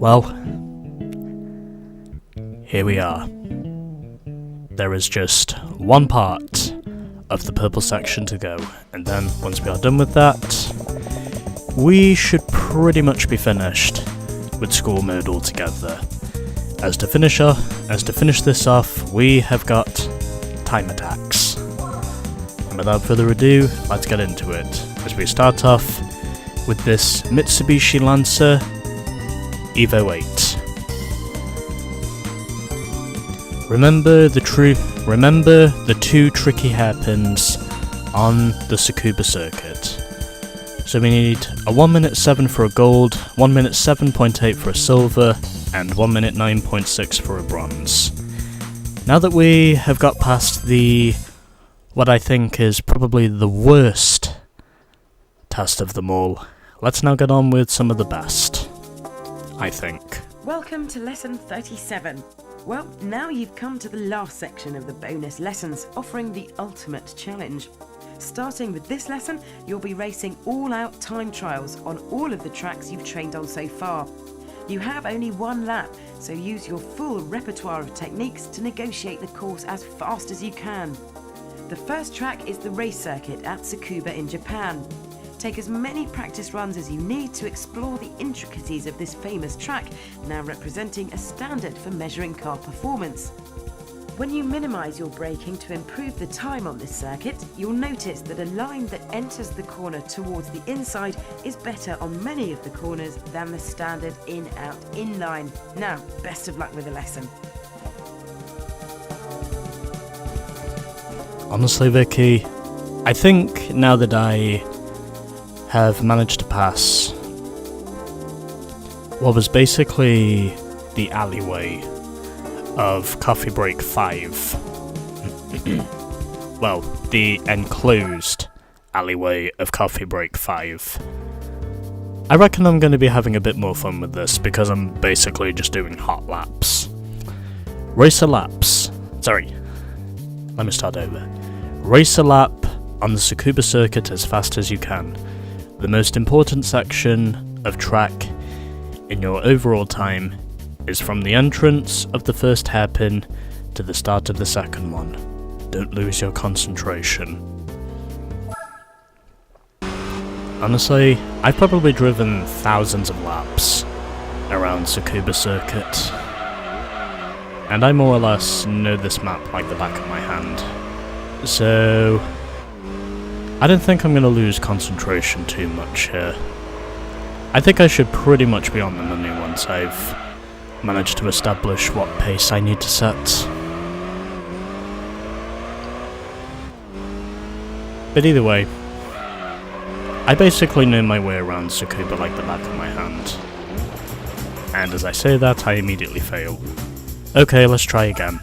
Well, here we are. There is just one part of the purple section to go, and then once we are done with that, we should pretty much be finished with school mode altogether. As to finish this off, we have got time attacks. And without further ado, let's get into it, as we start off with this Mitsubishi Lancer Evo 8. Remember the two tricky hairpins on the Tsukuba circuit. So we need a 1 minute 7 for a gold, 1 minute 7.8 for a silver, and 1 minute 9.6 for a bronze. Now that we have got past what I think is probably the worst test of them all, let's now get on with some of the best, I think. Welcome to lesson 37. Well, now you've come to the last section of the bonus lessons, offering the ultimate challenge. Starting with this lesson, you'll be racing all-out time trials on all of the tracks you've trained on so far. You have only one lap, so use your full repertoire of techniques to negotiate the course as fast as you can. The first track is the race circuit at Tsukuba in Japan. Take as many practice runs as you need to explore the intricacies of this famous track, now representing a standard for measuring car performance. When you minimise your braking to improve the time on this circuit, you'll notice that a line that enters the corner towards the inside is better on many of the corners than the standard in-out in-line. Now, best of luck with the lesson. Honestly, Vicky, I think now that I have managed to pass what was basically the alleyway of Coffee Break 5. Well, the enclosed alleyway of Coffee Break 5. I reckon I'm going to be having a bit more fun with this because I'm basically just doing hot laps. Racer laps. Sorry. Let me start over. Race a lap on the Tsukuba circuit as fast as you can. The most important section of track in your overall time is from the entrance of the first hairpin to the start of the second one. Don't lose your concentration. Honestly, I've probably driven thousands of laps around Tsukuba circuit, and I more or less know this map like the back of my hand. So I don't think I'm going to lose concentration too much here. I think I should pretty much be on the money once I've managed to establish what pace I need to set. But either way, I basically know my way around Tsukuba like the back of my hand. And as I say that, I immediately fail. Okay, let's try again.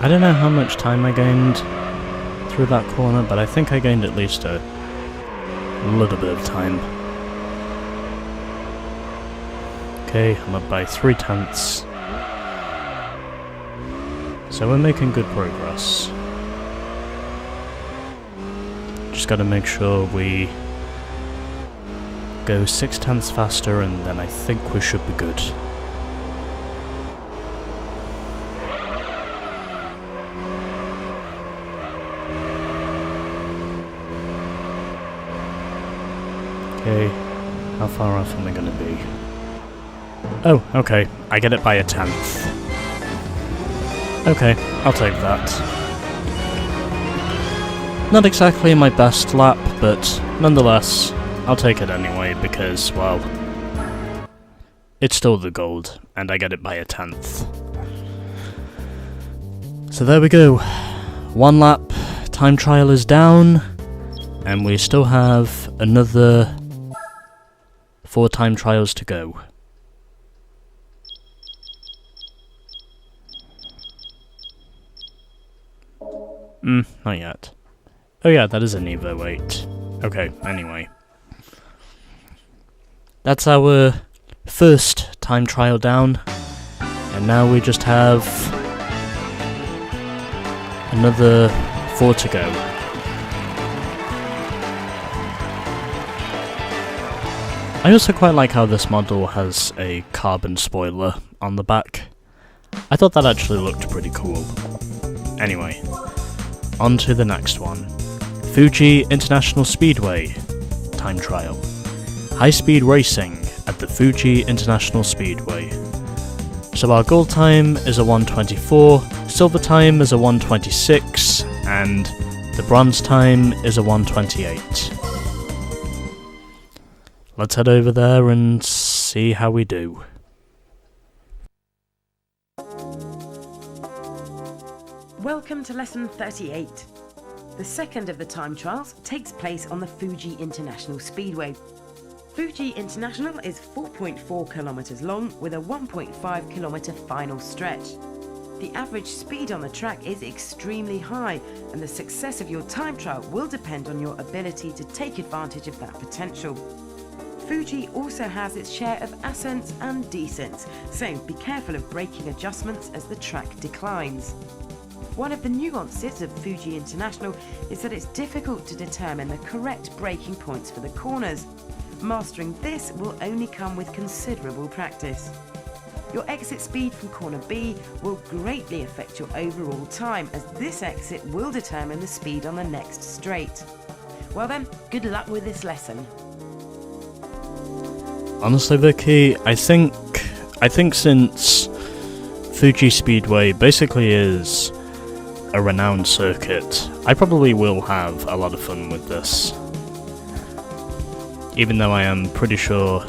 I don't know how much time I gained through that corner, but I think I gained at least a little bit of time. Okay, I'm up by 3/10. So we're making good progress. Just gotta make sure we go 6/10 faster, and then I think we should be good. Okay, how far off am I going to be? Oh, okay, I get it by 1/10. Okay, I'll take that. Not exactly my best lap, but nonetheless, I'll take it anyway because, well, it's still the gold, and I get it by 1/10. So there we go. 1 lap, time trial is down, and we still have another 4 time trials to go. Not yet. Oh yeah, that is an Evo 8. Okay, anyway. That's our first time trial down. And now we just have another 4 to go. I also quite like how this model has a carbon spoiler on the back. I thought that actually looked pretty cool. Anyway, on to the next one. Fuji International Speedway time trial. High-speed racing at the Fuji International Speedway. So our gold time is a 1:24, silver time is a 1:26, and the bronze time is a 1:28. Let's head over there and see how we do. Welcome to lesson 38. The second of the time trials takes place on the Fuji International Speedway. Fuji International is 4.4 kilometers long with a 1.5 kilometer final stretch. The average speed on the track is extremely high, and the success of your time trial will depend on your ability to take advantage of that potential. Fuji also has its share of ascents and descents, so be careful of braking adjustments as the track declines. One of the nuances of Fuji International is that it's difficult to determine the correct braking points for the corners. Mastering this will only come with considerable practice. Your exit speed from corner B will greatly affect your overall time, as this exit will determine the speed on the next straight. Well then, good luck with this lesson. Honestly, Vicky, I think since Fuji Speedway basically is a renowned circuit, I probably will have a lot of fun with this. Even though I am pretty sure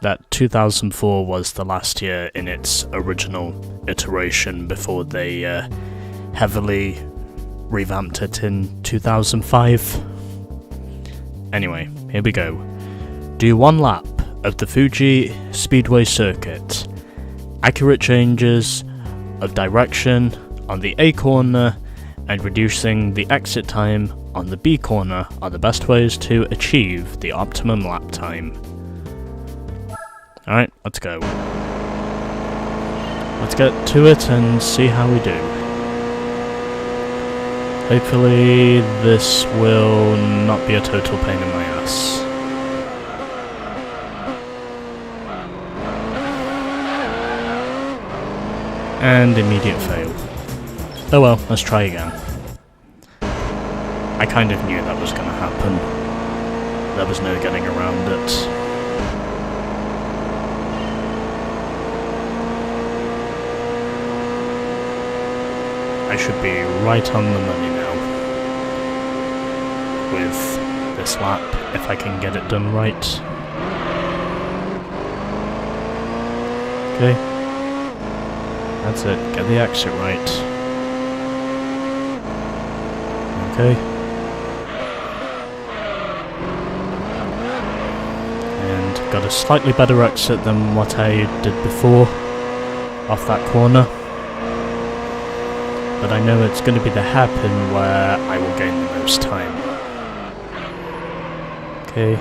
that 2004 was the last year in its original iteration before they heavily revamped it in 2005. Anyway, here we go. Do 1 lap of the Fuji Speedway circuit. Accurate changes of direction on the A corner and reducing the exit time on the B corner are the best ways to achieve the optimum lap time. Alright, let's go. Let's get to it and see how we do. Hopefully this will not be a total pain in my ass. And immediate fail. Oh well, let's try again. I kind of knew that was going to happen. There was no getting around it. I should be right on the money now with this lap, if I can get it done right. Okay. That's it, get the exit right. Okay. And got a slightly better exit than what I did before, off that corner. But I know it's going to be the hairpin where I will gain the most time. Okay.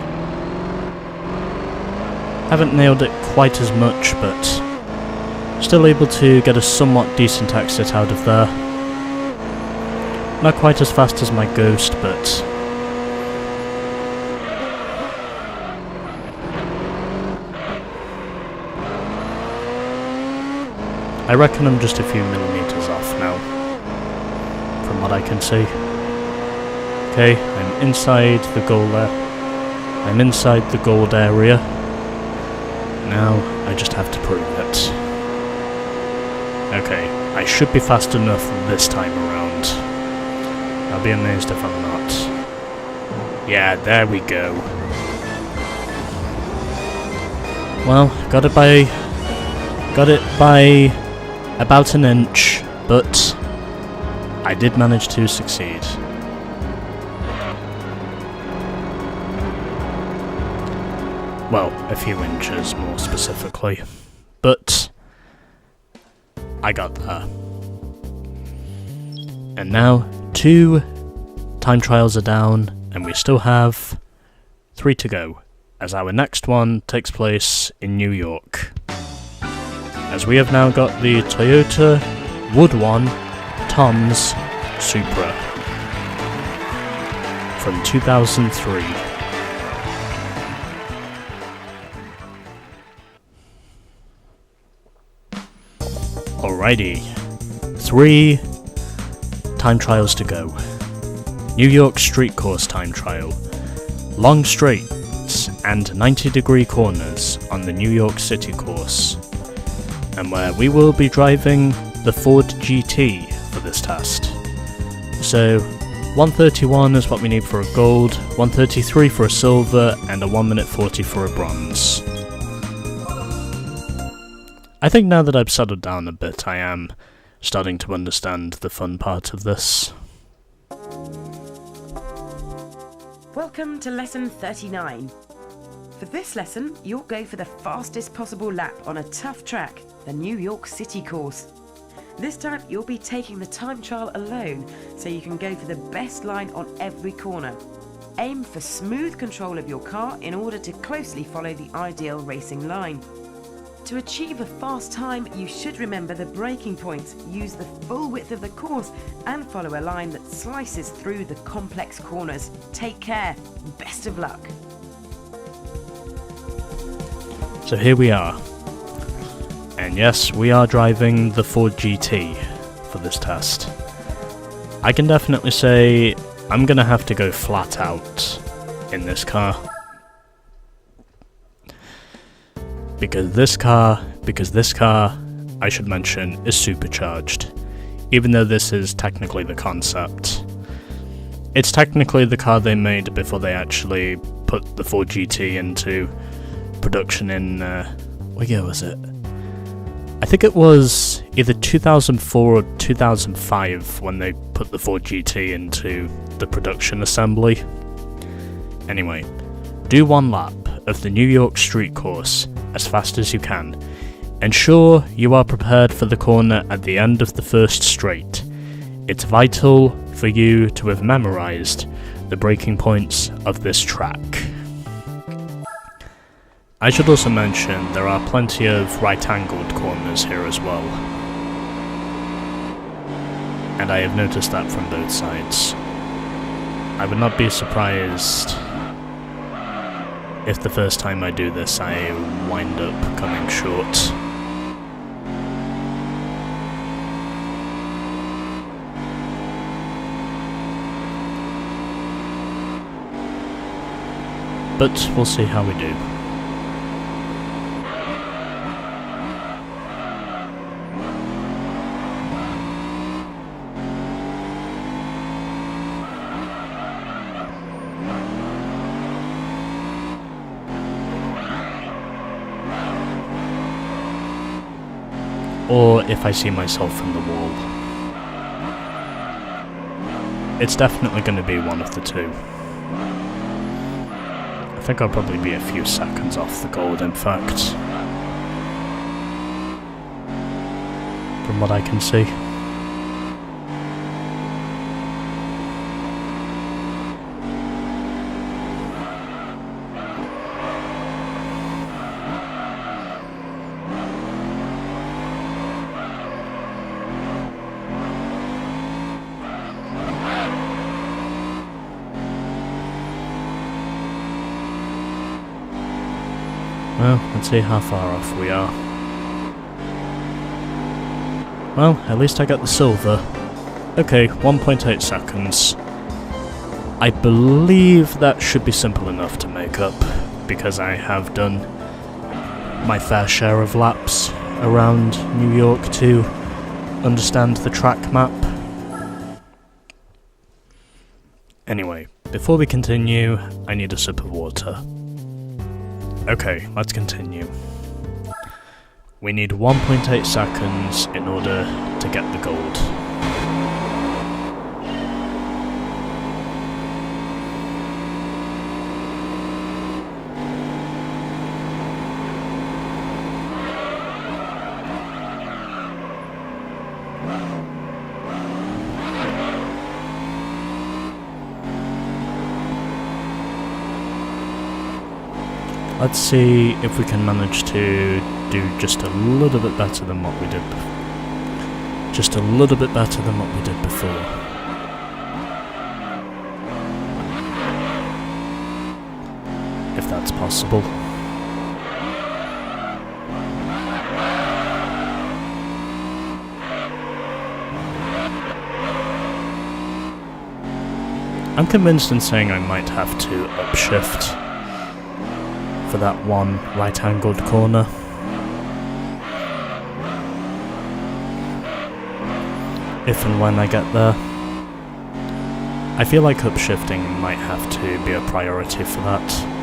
Haven't nailed it quite as much, but still able to get a somewhat decent exit out of there. Not quite as fast as my Ghost, but I reckon I'm just a few millimeters off now, from what I can see. Okay, I'm inside the goal there. I'm inside the gold area. Now I just have to prove it. Okay, I should be fast enough this time around. I'll be amazed if I'm not. Yeah, there we go. Well, got it by about an inch, but I did manage to succeed. Well, a few inches more specifically, but I got there. And now, 2 time trials are down, and we still have 3 to go, as our next one takes place in New York. As we have now got the ToyotaWoodoneTOM'sSupra from 2003. Alrighty, 3 time trials to go. New York Street Course time trial. Long straights and 90-degree corners on the New York City course. And where we will be driving the Ford GT for this test. So, 131 is what we need for a gold, 133 for a silver, and a 1 minute 40 for a bronze. I think now that I've settled down a bit, I am starting to understand the fun part of this. Welcome to lesson 39. For this lesson, you'll go for the fastest possible lap on a tough track, the New York City course. This time, you'll be taking the time trial alone, so you can go for the best line on every corner. Aim for smooth control of your car in order to closely follow the ideal racing line. To achieve a fast time, you should remember the braking points, use the full width of the course, and follow a line that slices through the complex corners. Take care. Best of luck. So here we are. And yes, we are driving the Ford GT for this test. I can definitely say I'm gonna have to go flat out in this car. Because this car, I should mention, is supercharged. Even though this is technically the concept. It's technically the car they made before they actually put the Ford GT into production in, what year was it? I think it was either 2004 or 2005 when they put the Ford GT into the production assembly. Anyway, do 1 lap of the New York street course as fast as you can. Ensure you are prepared for the corner at the end of the first straight. It's vital for you to have memorized the braking points of this track. I should also mention there are plenty of right-angled corners here as well. And I have noticed that from both sides. I would not be surprised if the first time I do this I wind up coming short. But we'll see how we do. Or if I see myself in the wall. It's definitely going to be one of the two. I think I'll probably be a few seconds off the gold, in fact. From what I can see. Well, let's see how far off we are. Well, at least I got the silver. Okay, 1.8 seconds. I believe that should be simple enough to make up, because I have done my fair share of laps around New York to understand the track map. Anyway, before we continue, I need a sip of water. Okay, let's continue. We need 1.8 seconds in order to get the gold. let's see if we can manage to do just a little bit better than what we did. Just a little bit better than what we did before. If that's possible. I'm convinced in saying I might have to upshift for that one right-angled corner. If and when I get there. I feel like upshifting might have to be a priority for that.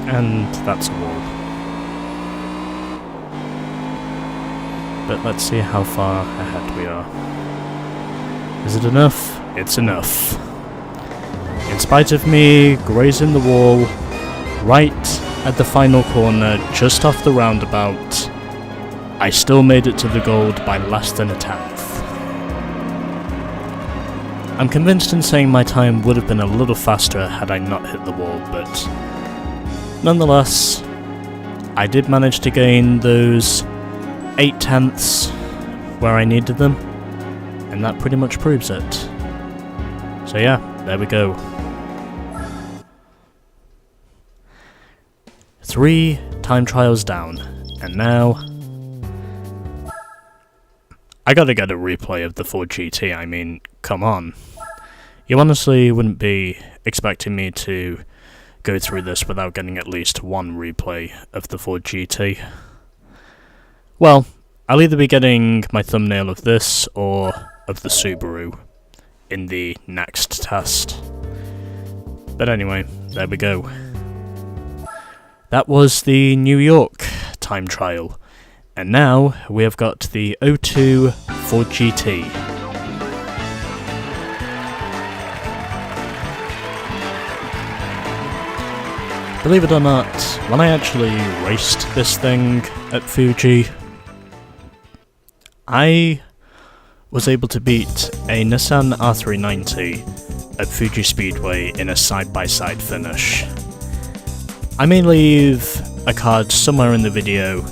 And that's a wall. But let's see how far ahead we are. Is it enough? It's enough. In spite of me grazing the wall right at the final corner, just off the roundabout, I still made it to the gold by less than a tenth. I'm convinced in saying my time would have been a little faster had I not hit the wall, but nonetheless, I did manage to gain those 8 tenths where I needed them, and that pretty much proves it. So yeah, there we go. 3 time trials down, and now I gotta get a replay of the Ford GT. I mean, come on. You honestly wouldn't be expecting me to go through this without getting at least one replay of the Ford GT. Well, I'll either be getting my thumbnail of this or of the Subaru in the next test. But anyway, there we go. That was the New York time trial, and now we have got the 02 Ford GT. Believe it or not, when I actually raced this thing at Fuji, I was able to beat a Nissan R390 at Fuji Speedway in a side-by-side finish. I may leave a card somewhere in the video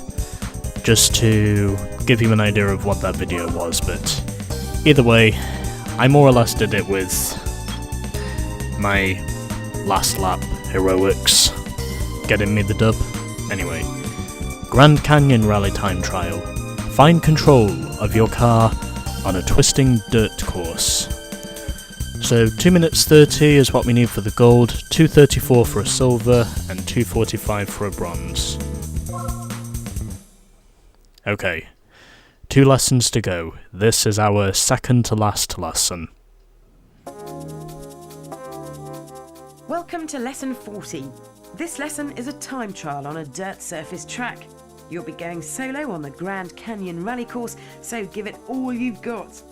just to give you an idea of what that video was, but either way, I more or less did it with my last lap heroics getting me the dub. Anyway, Grand Canyon Rally time trial. Find control of your car on a twisting dirt course. So 2 minutes 30 is what we need for the gold, 2:34 for a silver, and 2:45 for a bronze. Okay, 2 lessons to go. This is our second to last lesson. Welcome to lesson 40. This lesson is a time trial on a dirt surface track. You'll be going solo on the Grand Canyon Rally course, so give it all you've got.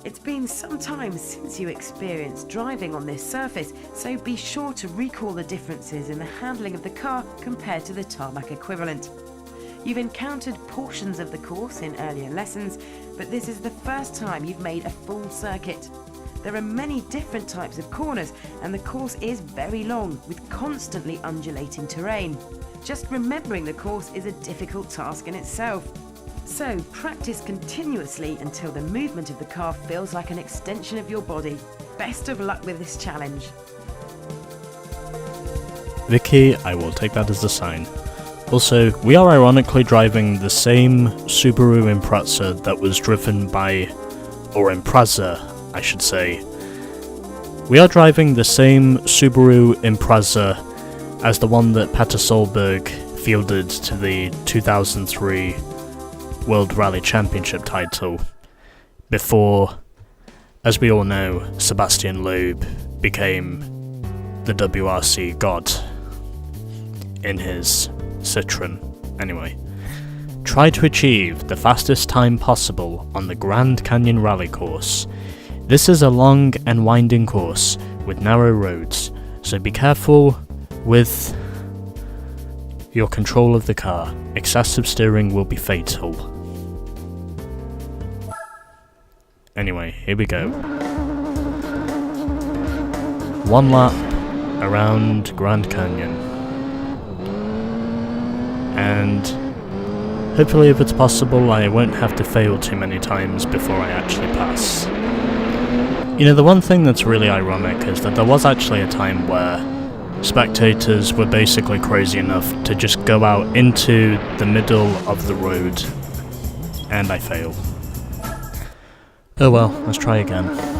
It's been some time since you experienced driving on this surface, so be sure to recall the differences in the handling of the car compared to the tarmac equivalent. You've encountered portions of the course in earlier lessons, but this is the first time you've made a full circuit. There are many different types of corners, and the course is very long, with constantly undulating terrain. Just remembering the course is a difficult task in itself. So practice continuously until the movement of the car feels like an extension of your body. Best of luck with this challenge. Vicky, I will take that as a sign. Also, we are ironically driving the same Subaru Impreza that was driven by, or Impreza, I should say. We are driving the same Subaru Impreza as the one that Petter Solberg fielded to the 2003 World Rally Championship title before, as we all know, Sebastian Loeb became the WRC god in his Citroen. Anyway, try to achieve the fastest time possible on the Grand Canyon Rally course. This is a long and winding course with narrow roads, so be careful with your control of the car. Excessive steering will be fatal. Anyway, here we go. One lap around Grand Canyon. And hopefully, if it's possible, I won't have to fail too many times before I actually pass. You know, the one thing that's really ironic is that there was actually a time where spectators were basically crazy enough to just go out into the middle of the road, and I fail. Oh well, let's try again.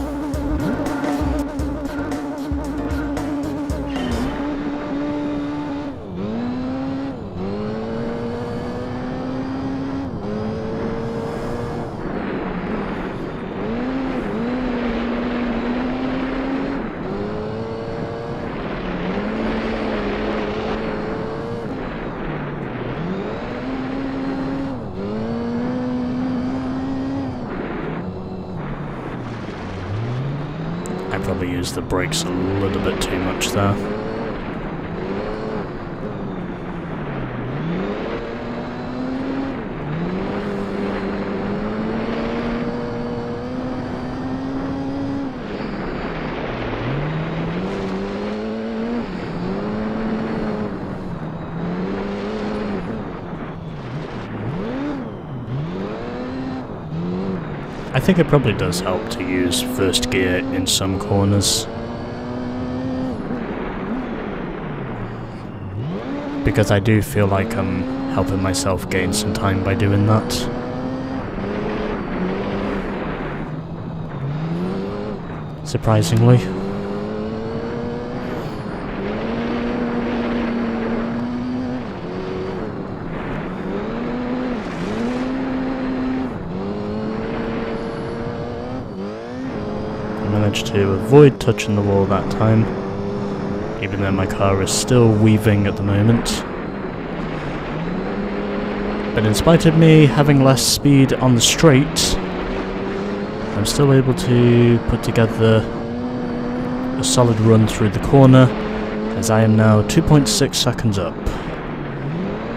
I probably used the brakes a little bit too much there. I think it probably does help to use first gear in some corners, because I do feel like I'm helping myself gain some time by doing that. Surprisingly. Managed to avoid touching the wall that time, even though my car is still weaving at the moment. But in spite of me having less speed on the straight, I'm still able to put together a solid run through the corner, as I am now 2.6 seconds up.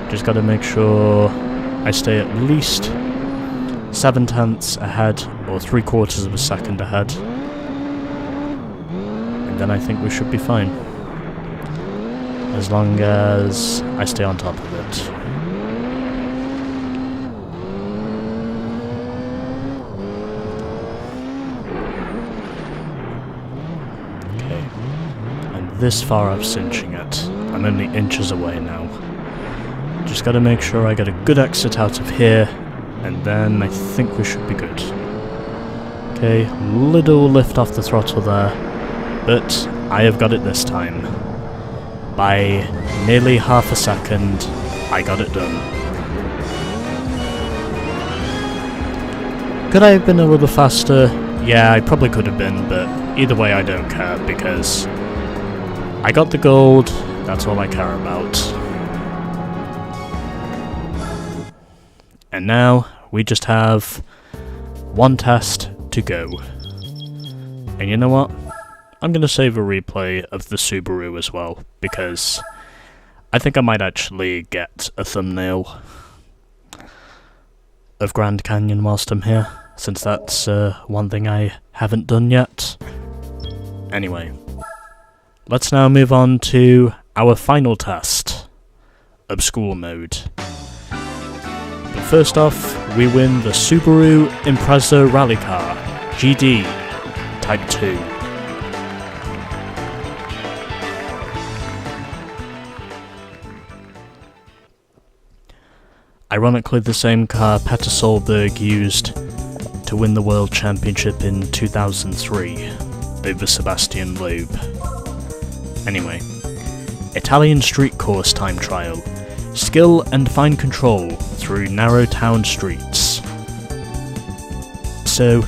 Just gotta make sure I stay at least 7/10 ahead, or 3/4 of a second ahead. Then I think we should be fine, as long as I stay on top of it. Okay, and this far I'm cinching it. I'm only inches away now. Just gotta make sure I get a good exit out of here, and then I think we should be good. Okay, little lift off the throttle there. But I have got it this time. By nearly half a second, I got it done. Could I have been a little faster? Yeah, I probably could have been, but either way I don't care, because I got the gold, that's all I care about. And now, we just have one test to go. And you know what? I'm going to save a replay of the Subaru as well, because I think I might actually get a thumbnail of Grand Canyon whilst I'm here, since that's one thing I haven't done yet. Anyway, let's now move on to our final test, Obscure Mode. But first off, we win the Subaru Impreza Rally Car GD Type 2. Ironically, the same car Petter Solberg used to win the World Championship in 2003 over Sebastian Loeb. Anyway, Italian street course time trial. Skill and fine control through narrow town streets. So,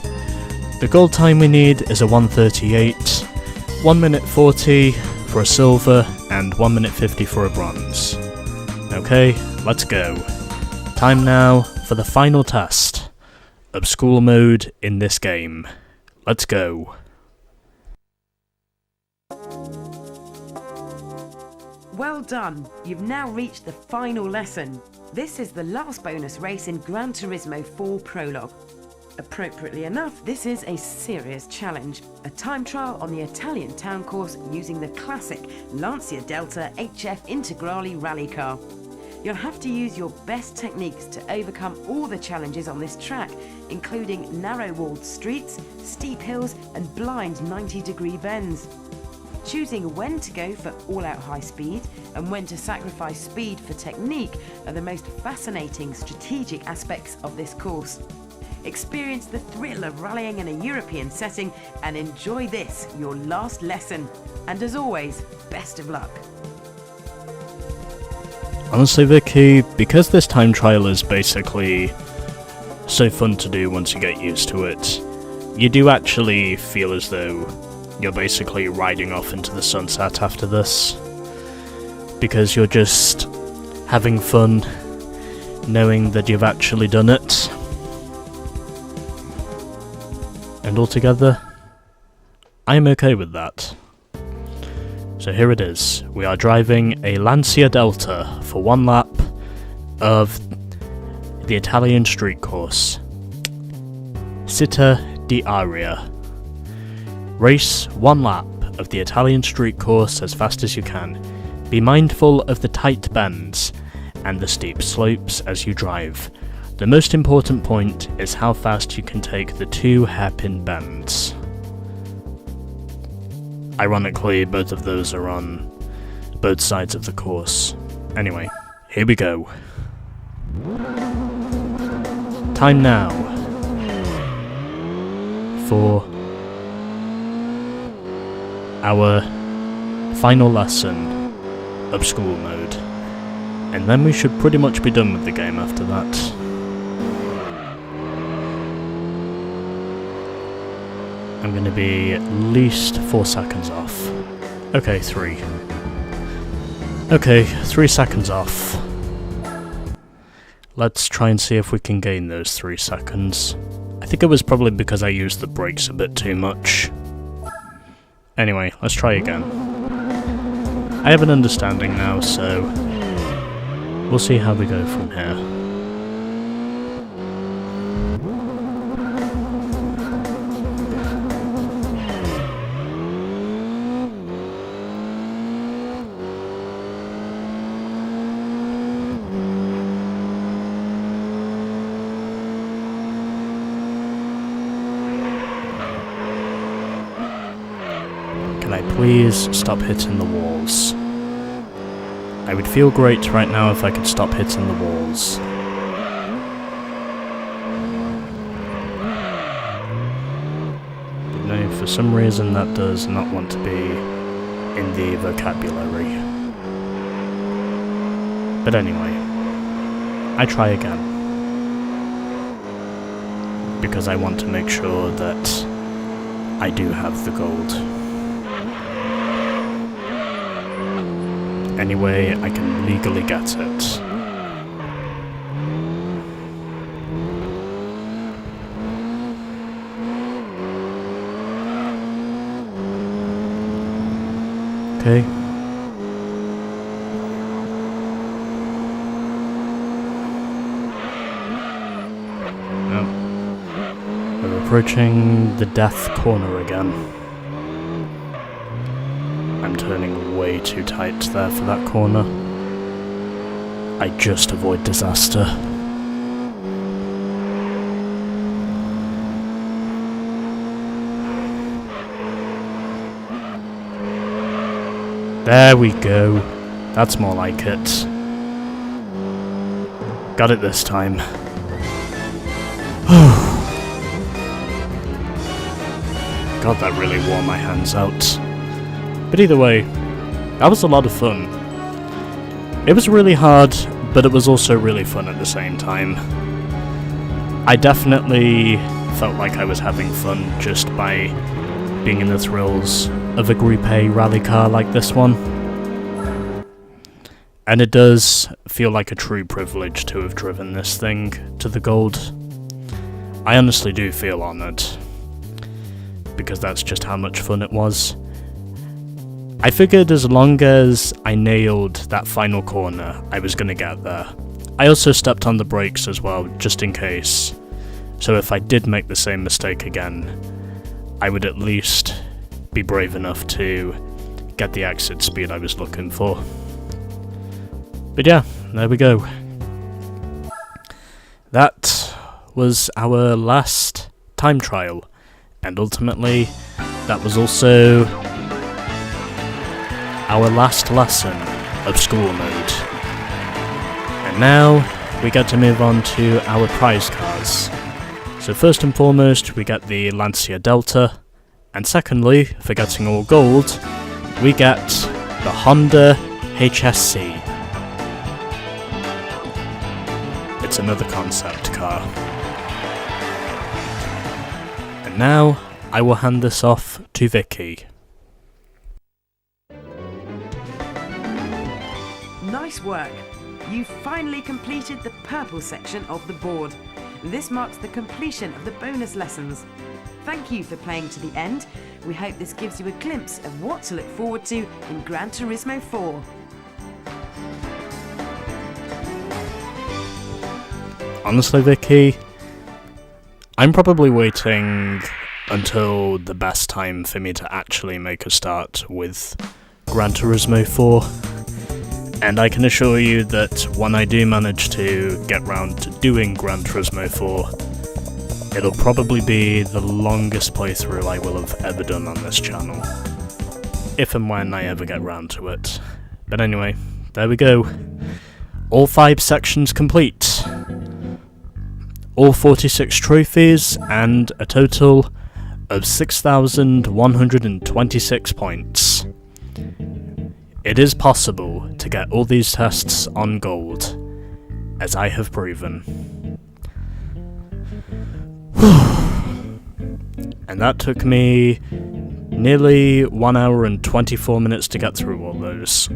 the gold time we need is a 1:38, 1 minute 40 for a silver, and 1 minute 50 for a bronze. Okay, let's go. Time now for the final test. Obscure mode in this game. Let's go. Well done! You've now reached the final lesson. This is the last bonus race in Gran Turismo 4 Prologue. Appropriately enough, this is a serious challenge, a time trial on the Italian town course using the classic Lancia Delta HF Integrale rally car. You'll have to use your best techniques to overcome all the challenges on this track, including narrow-walled streets, steep hills and blind 90-degree bends. Choosing when to go for all-out high speed and when to sacrifice speed for technique are the most fascinating strategic aspects of this course. Experience the thrill of rallying in a European setting and enjoy this, your last lesson. And as always, best of luck. Honestly, Vicky, because this time trial is basically so fun to do once you get used to it, you do actually feel as though you're basically riding off into the sunset after this. Because you're just having fun, knowing that you've actually done it. And altogether, I'm okay with that. So here it is. We are driving a Lancia Delta for one lap of the Italian street course. Città di Aria. Race one lap of the Italian street course as fast as you can. Be mindful of the tight bends and the steep slopes as you drive. The most important point is how fast you can take the two hairpin bends. Ironically, both of those are on both sides of the course. Anyway, here we go. Time now for our final lesson of school mode. And then we should pretty much be done with the game after that. I'm going to be at least 4 seconds off. Okay, 3. Okay, 3 seconds off. Let's try and see if we can gain those 3 seconds. I think it was probably because I used the brakes a bit too much. Anyway, let's try again. I have an understanding now, so we'll see how we go from here. Can I please stop hitting the walls? I would feel great right now if I could stop hitting the walls. But no, for some reason that does not want to be in the vocabulary. But anyway, I try again. Because I want to make sure that I do have the gold. Any way I can legally get it. Okay. Oh. We're approaching the death corner again. I'm turning way too tight there for that corner. I just avoid disaster. There we go. That's more like it. Got it this time. God, that really wore my hands out. But either way, that was a lot of fun. It was really hard, but it was also really fun at the same time. I definitely felt like I was having fun just by being in the thrills of a Group A rally car like this one. And it does feel like a true privilege to have driven this thing to the gold. I honestly do feel honoured, because that's just how much fun it was. I figured as long as I nailed that final corner, I was going to get there. I also stepped on the brakes as well, just in case. So if I did make the same mistake again, I would at least be brave enough to get the exit speed I was looking for. But yeah, there we go. That was our last time trial, and ultimately that was also our last lesson of school mode. And now we get to move on to our prize cars. So first and foremost we get the Lancia Delta, and secondly, for getting all gold, we get the Honda HSC. It's another concept car. And now I will hand this off to Vicky. Nice work! You've finally completed the purple section of the board. This marks the completion of the bonus lessons. Thank you for playing to the end. We hope this gives you a glimpse of what to look forward to in Gran Turismo 4. Honestly, Vicky, I'm probably waiting until the best time for me to actually make a start with Gran Turismo 4. And I can assure you that when I do manage to get round to doing Gran Turismo 4, it'll probably be the longest playthrough I will have ever done on this channel. If and when I ever get round to it. But anyway, there we go. All 5 sections complete. All 46 trophies, and a total of 6,126 points. It is possible to get all these tests on gold, as I have proven. And that took me nearly 1 hour and 24 minutes to get through all those.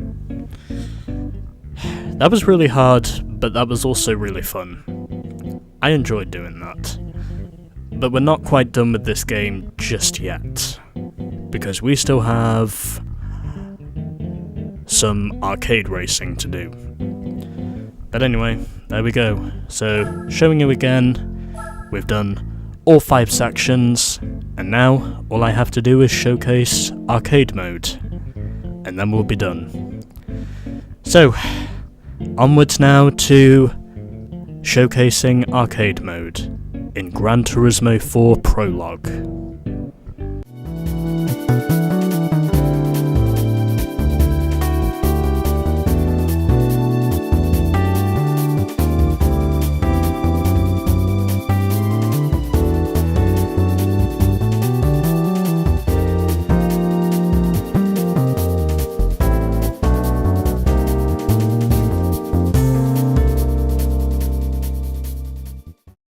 That was really hard, but that was also really fun. I enjoyed doing that. But we're not quite done with this game just yet, because we still have some arcade racing to do. But anyway, there we go. So, showing you again, we've done all 5 sections, and now all I have to do is showcase arcade mode, and then we'll be done. So, onwards now to showcasing arcade mode in Gran Turismo 4 Prologue.